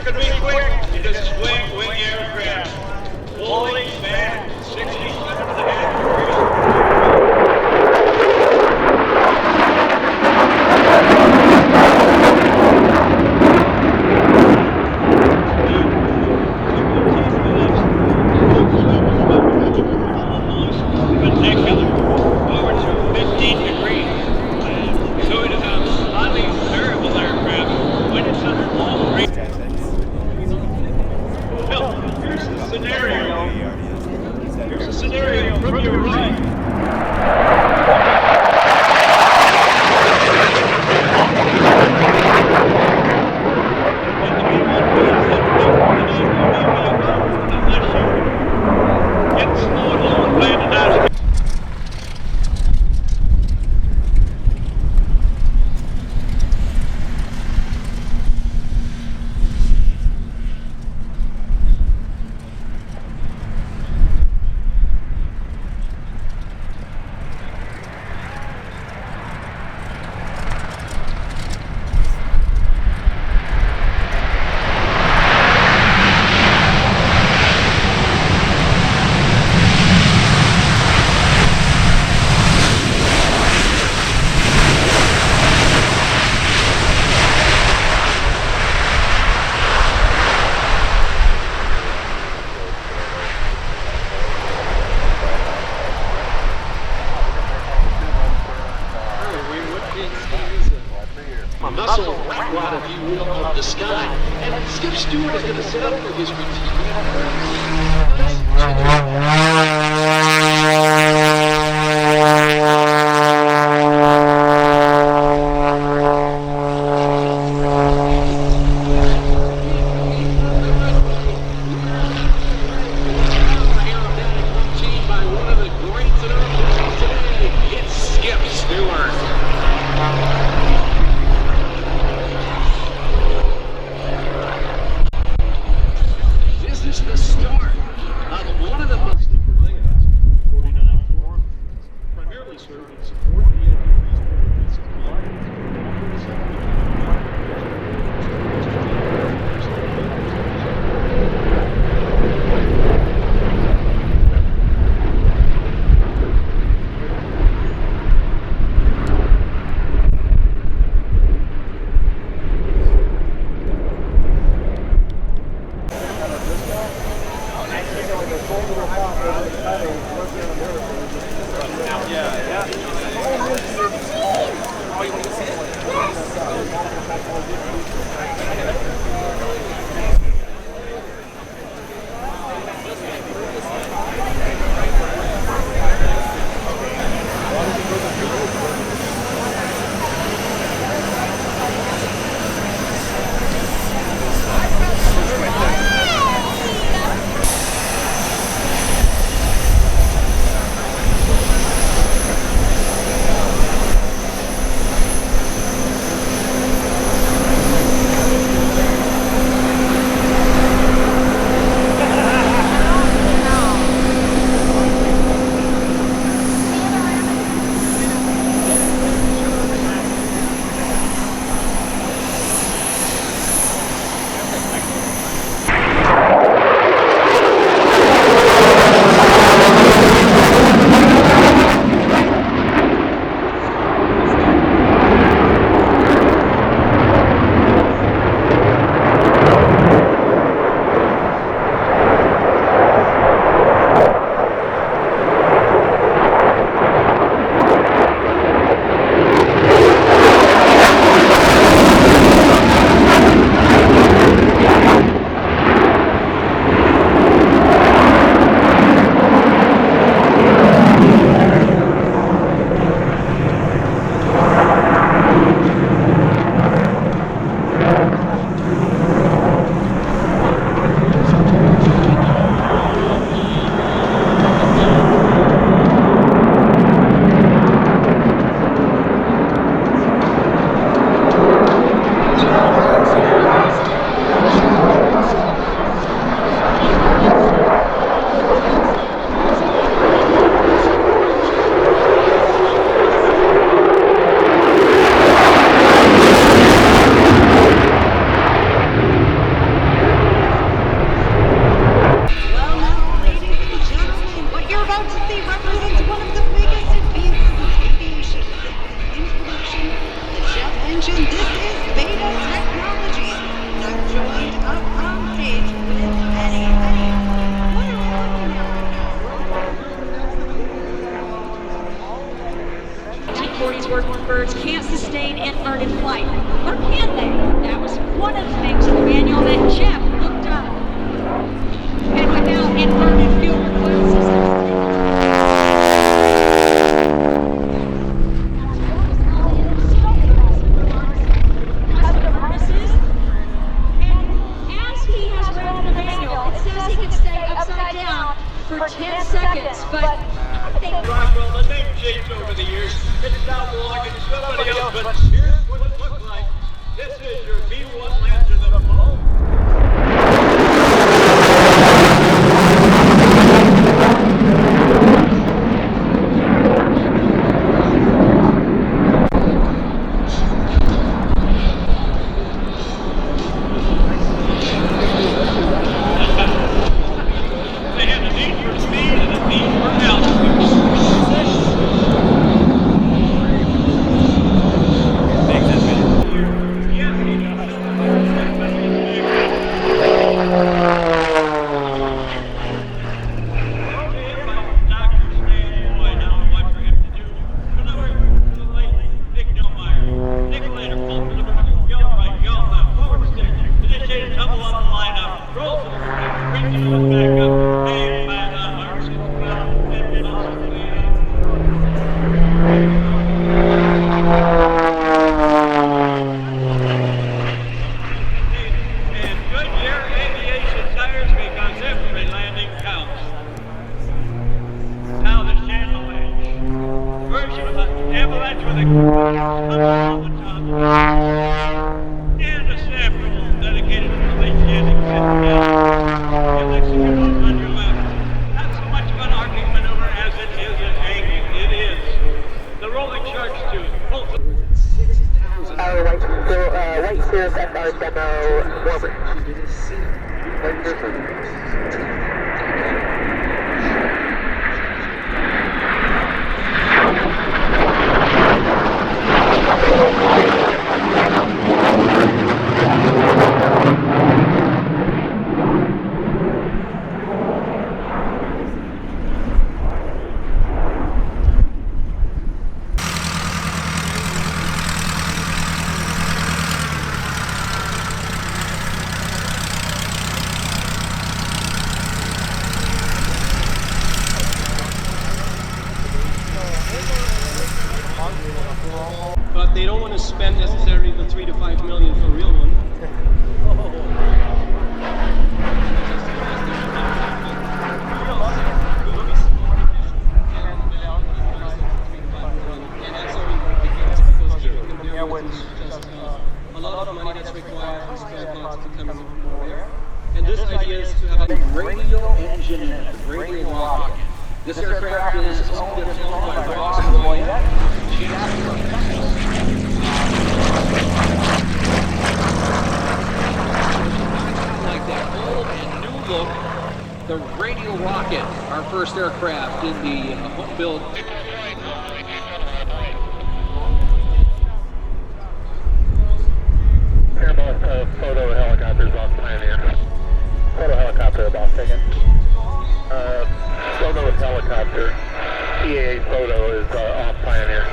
going to be quick. It is a wing aircraft. Holding back 67.5 degrees. Here's a scenario from your right. Get slow and land down. A muscle right view of the sky, and Skip Stewart is going to set up for his routine. The start of one of the most pitched out belonging to somebody else, but here's what it looks like. This is your B-1 Lancer, the Mo. They have a need for speed and a need for altitude. But they don't want to spend necessarily the 3 to 5 million for a real one. A lot of money that's required for spare parts to come in there. And this idea is to have a radial engine and a radial rocket. This aircraft is owned and flown by Ross and Lloyd. Like that old and new look, the radial rocket, our first aircraft in the home-built. Photo helicopters off Pioneer. Photo helicopter about taken. Photo helicopter. EAA photo is off Pioneer.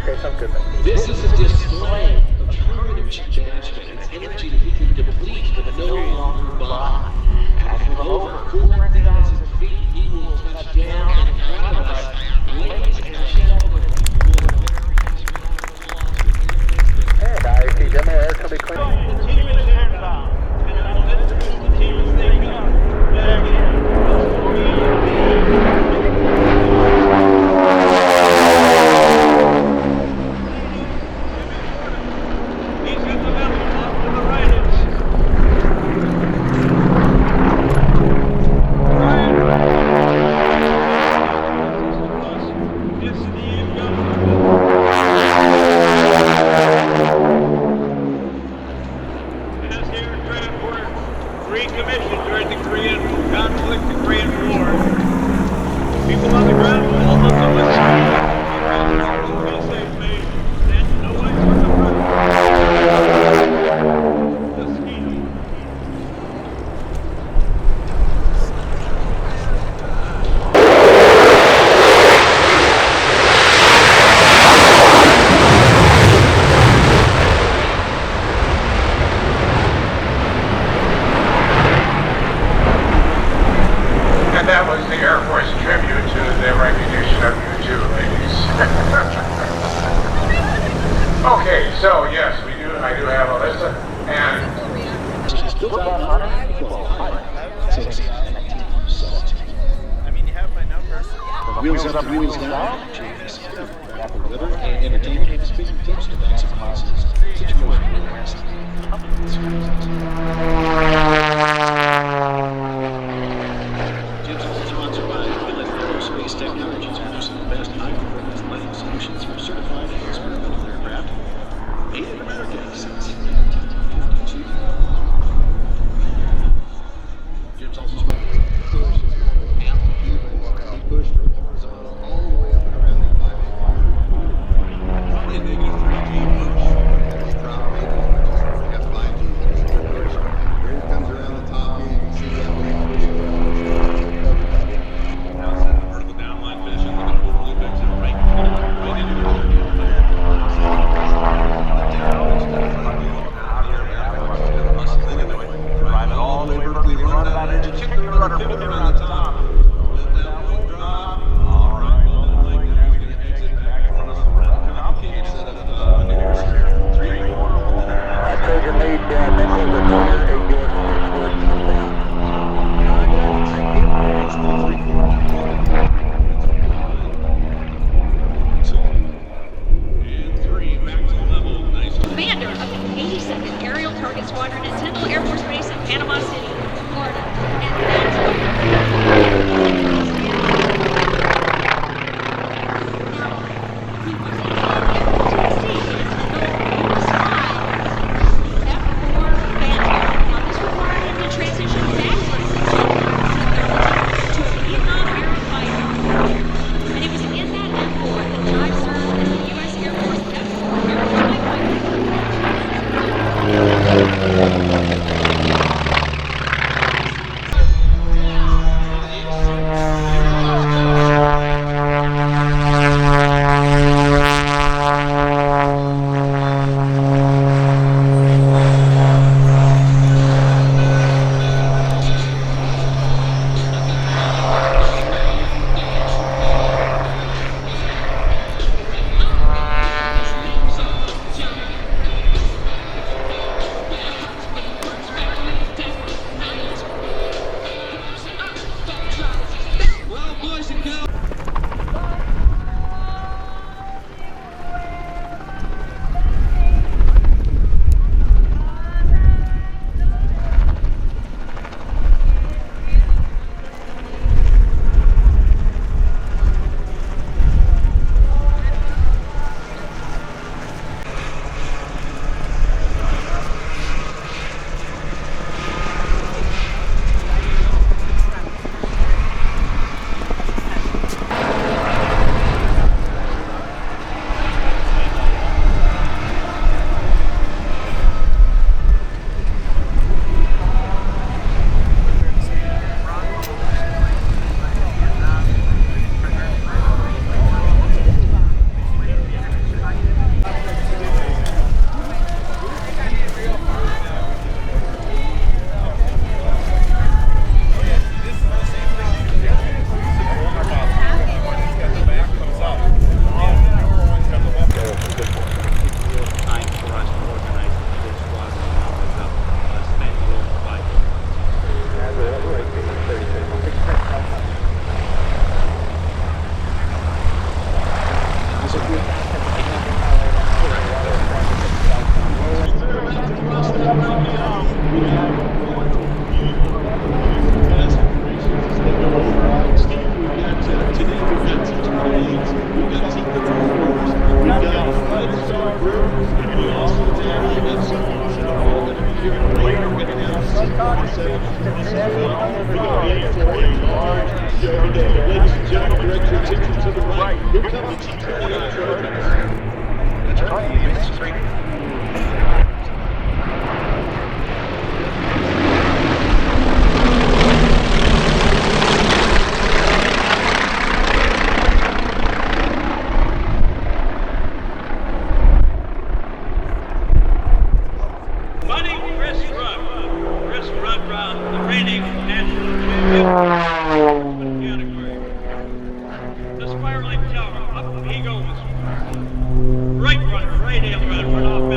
Okay, sounds good. This is a display of carbon management and energy that we can deplete with no longer bond. At over 4,000 feet, he will touch down in front of us. Ladies and gentlemen, And I see demo air can be clean. The team is inbound, and I'll introduce the team as they come. He's got the belly off to the right. It's the incoming. As the aircraft were recommissioned during the Korean conflict, the Korean War, people on the ground will all look at this. Safely, and no one from the front. The ski. And that was the Air Force tribute to the recognition of you two ladies. Okay, so yes, I do have Alyssa, and Wheels up, wheels down. entertainment and speaking tips to maximize situation awareness. Jim's also sponsored by Pilot Aerospace Technologies, producing the best high-performance lighting solutions for certified and experimental aircraft. Made in America since 1952. Jim's also sponsored. He pushed from horizontal all the way up and around that 5-8 Probably a negative 3G push. drop maybe, which is F5G push. Here it comes around the top here, you can see that big push. Now set the vertical downline finish and look at total loop exit right into the drive it all the way vertically, run that engine, kick the rudder, pivot around the top. Let that one drop. All right, well, then like that, he's going to exit back in front of the red. Complicated setup under here. 3, 4, 1, and Commander of the 82nd Aerial Target Squadron at Tyndall Air Force Base in Panama City, Florida. And that's Right rudder, right aileron, run off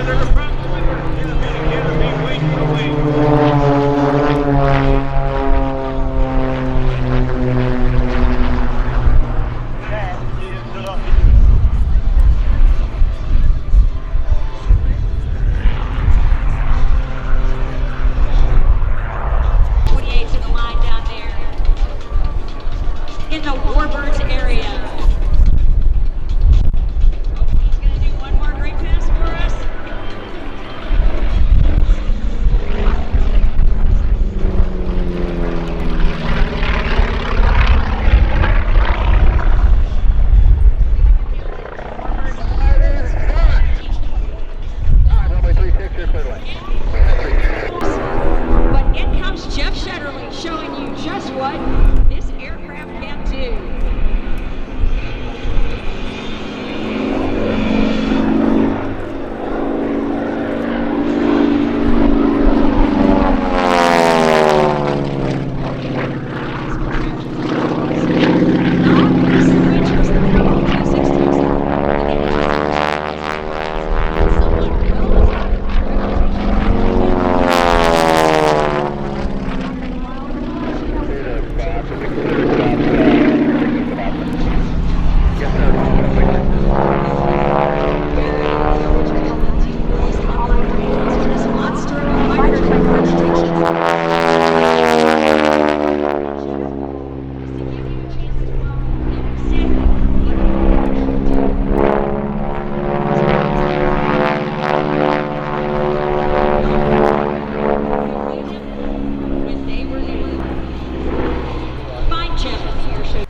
Is there a problem with her? Yeah, can't be waiting for wing. In the Warbirds area. Oh, he's going to do one more great pass for us. But in comes Jeff Shetterly showing you just what this aircraft can do. When they were new. Fine Jeff at the Airshow.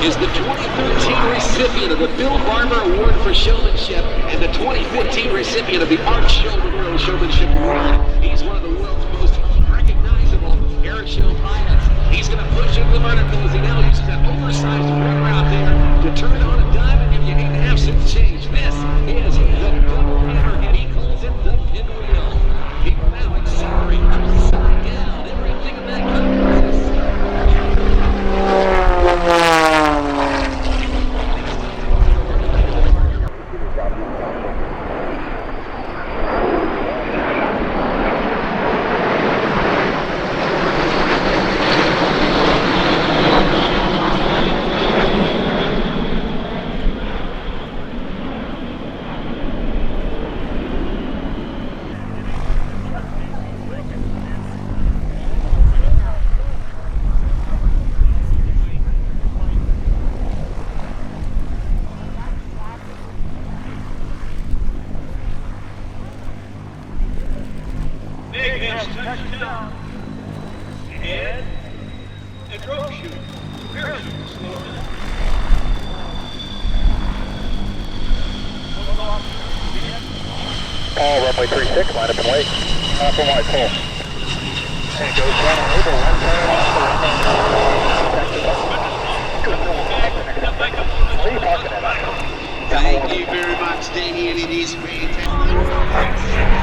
Is the 2013 recipient of the Bill Barber Award for Showmanship and the 2015 recipient of the Art Showman World Showmanship Award. He's one of the world's most recognizable airshow pilots. He's going to push into the vertical as he now uses that oversized rudder out there to turn on a dive and give you 8.5 cents change. This is the double hammerhead. He calls it the pinwheel. He will now accelerate upside down. Everything in that covers. touchdown. And a drone shoot. Parachute slow down. Paul, runway 36, line up and wait. Off and wide, pull. And it goes one over, one turn off the What are you talking about? Thank you very much, Danny. It is fantastic.